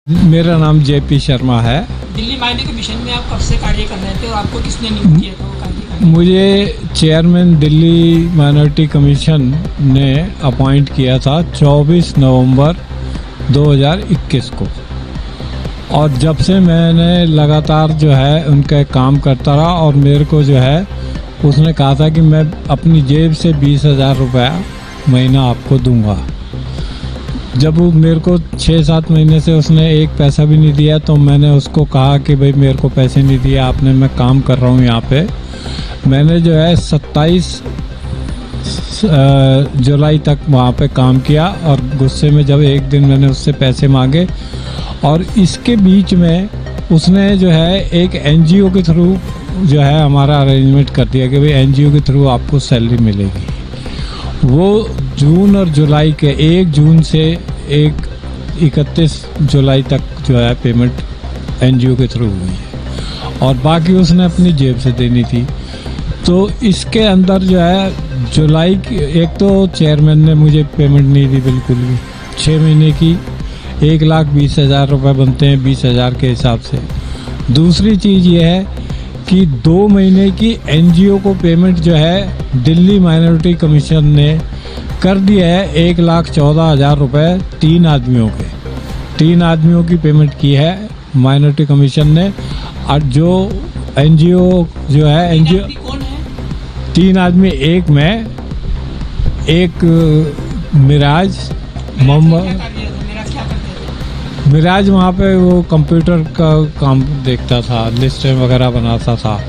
मेरा नाम जेपी शर्मा है। दिल्ली माइनर कमीशन में आप कब से कार्य कर रहे थे और आपको किसने नियुक्त किया था वो कार्य करने? मुझे चेयरमैन दिल्ली माइनॉरिटी कमीशन ने अपॉइंट किया था 24 नवंबर 2021 को, और जब से मैंने लगातार जो है उनका काम करता रहा, और मेरे को जो है उसने कहा था कि मैं अपनी जेब से 20,000 रुपया महीना आपको दूंगा। जब वो मेरे को 6-7 महीने से उसने एक पैसा भी नहीं दिया, तो मैंने उसको कहा कि भाई मेरे को पैसे नहीं दिए आपने, मैं काम कर रहा हूँ यहाँ पे। मैंने जो है 27 जुलाई तक वहाँ पे काम किया, और गुस्से में जब एक दिन मैंने उससे पैसे मांगे, और इसके बीच में उसने जो है एक एनजीओ के थ्रू जो है हमारा अरेंजमेंट कर दिया कि भाई एनजीओ के थ्रू आपको सैलरी मिलेगी। वो जून और जुलाई के 1 जून से 31 जुलाई तक जो है पेमेंट एनजीओ के थ्रू हुई है, और बाकी उसने अपनी जेब से देनी थी। तो इसके अंदर जो है जुलाई की, एक तो चेयरमैन ने मुझे पेमेंट नहीं दी बिल्कुल भी। 6 महीने की 1,20,000 रुपये बनते हैं 20,000 के हिसाब से। दूसरी चीज़ ये है कि 2 महीने की एनजीओ को पेमेंट जो है दिल्ली माइनॉरिटी कमीशन ने कर दिया है 1,14,000 रुपये 3 आदमियों के। 3 आदमियों की पेमेंट की है माइनॉरिटी कमीशन ने, और जो एनजीओ जो है एनजीओ कौन है? 3 आदमी, एक मैं, एक मिराज मोहम्मद। मिराज वहाँ पे वो कंप्यूटर का काम देखता था, लिस्टें वगैरह बनाता था,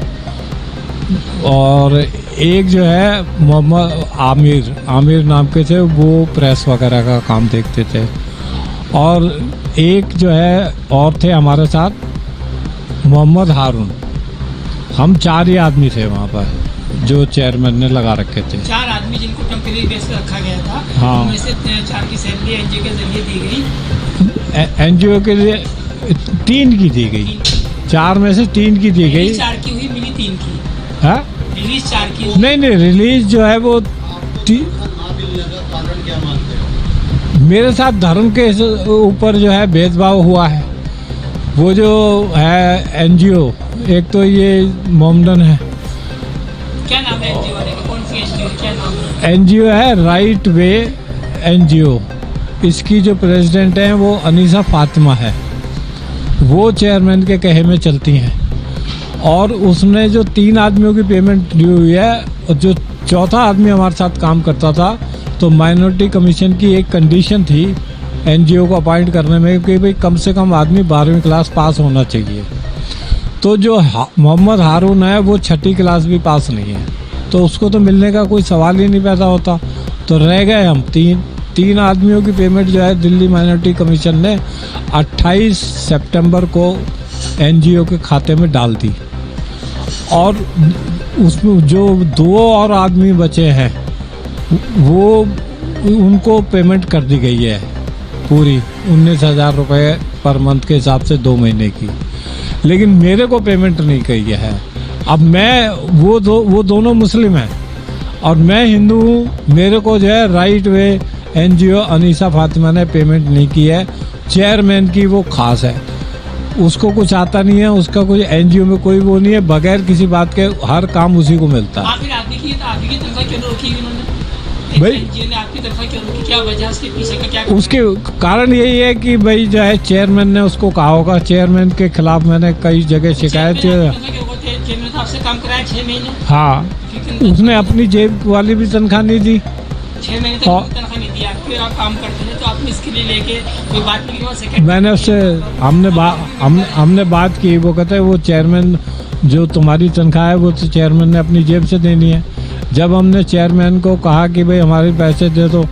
और एक जो है मोहम्मद आमिर नाम के थे, वो प्रेस वगैरह का काम देखते थे, और एक जो है और थे हमारे साथ मोहम्मद हारून। हम 4 ही आदमी थे वहाँ पर जो चेयरमैन ने लगा रखे थे। 4 आदमी जिनको टेम्परेरी बेस पे रखा गया था। हाँ। उनमें से 4 की सैलरी एनजीओ के जरिए दी गई। एनजीओ के लिए 3 की दी गई, 4 में से 3 की दी गई। 4 की हुई, मिली 3 की। हाँ, रिलीज 4 की हुई। नहीं रिलीज जो है वो मेरे साथ धर्म के ऊपर जो है भेदभाव हुआ है। वो जो है एनजीओ, एक तो ये मोमडन है। क्या नाम है एनजीओ वाले का? कौन सी एनजीओ, क्या नाम है? एनजीओ है राइट वे एनजीओ। इसकी जो प्रेसिडेंट हैं वो अनीसा फातिमा है, वो चेयरमैन के कहे में चलती हैं। और उसने जो 3 आदमियों की पेमेंट दी हुई है, और जो 4था आदमी हमारे साथ काम करता था, तो माइनॉरिटी कमीशन की एक कंडीशन थी एनजीओ को अपॉइंट करने में कि भाई कम से कम आदमी 12वीं क्लास पास होना चाहिए। तो जो मोहम्मद हारून है वो 6ठी क्लास भी पास नहीं है, तो उसको तो मिलने का कोई सवाल ही नहीं पैदा होता। तो रह गए हम 3 आदमियों की पेमेंट जो है दिल्ली माइनॉरिटी कमीशन ने 28 सितंबर को एनजीओ के खाते में डाल दी, और उसमें जो 2 और आदमी बचे हैं वो उनको पेमेंट कर दी गई है पूरी 19,000 रुपये पर मंथ के हिसाब से 2 महीने की। लेकिन मेरे को पेमेंट नहीं की है। अब मैं वो दोनों मुस्लिम हैं और मैं हिंदू हूँ। मेरे को जो है right way NGO Anisa Fatima ने पेमेंट नहीं की है। चेयरमैन की वो खास है, उसको कुछ आता नहीं है, उसका कोई एनजीओ में कोई वो नहीं है, बगैर किसी बात के हर काम उसी को मिलता है। आखिर आपकी तनख्वाह क्यों रोकी उन्होंने? भाई एनजीओ ने आपकी तनख्वाह क्यों रोकी? क्या वजह, उसके पीछे का क्या? उसके कारण यही है कि भाई जो है चेयरमैन ने उसको कहा होगा। चेयरमैन के खिलाफ मैंने कई जगह शिकायत। चेयरमैन तो आपसे काम कराया 6 महीने। हाँ, उसने अपनी जेब वाली भी तनख्वाह नहीं दी। 6 महीने तक तनख्वाह नहीं दी आपकी, और आप काम करते हैं, तो आपने इसके लिए लेके कोई बात नहीं की? मैंने उससे हमने बात की। वो कहते हैं वो चेयरमैन, जो तुम्हारी तनख्वाह है वो तो चेयरमैन ने अपनी जेब से देनी है। जब हमने चेयरमैन को कहा कि भाई हमारे पैसे दे दो,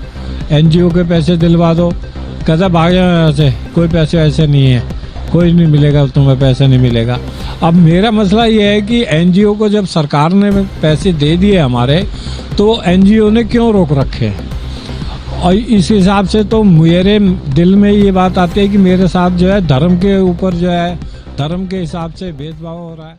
एनजीओ के पैसे दिलवा दो, कहता भाग जाओ यहाँ से, कोई पैसे ऐसे नहीं है, कोई नहीं मिलेगा तुम्हें, पैसा नहीं मिलेगा। अब मेरा मसला ये है कि एनजीओ को जब सरकार ने पैसे दे दिए हमारे, तो एनजीओ ने क्यों रोक रखे? और इस हिसाब से तो मेरे दिल में ये बात आती है कि मेरे साथ जो है धर्म के ऊपर जो है, धर्म के हिसाब से भेदभाव हो रहा है।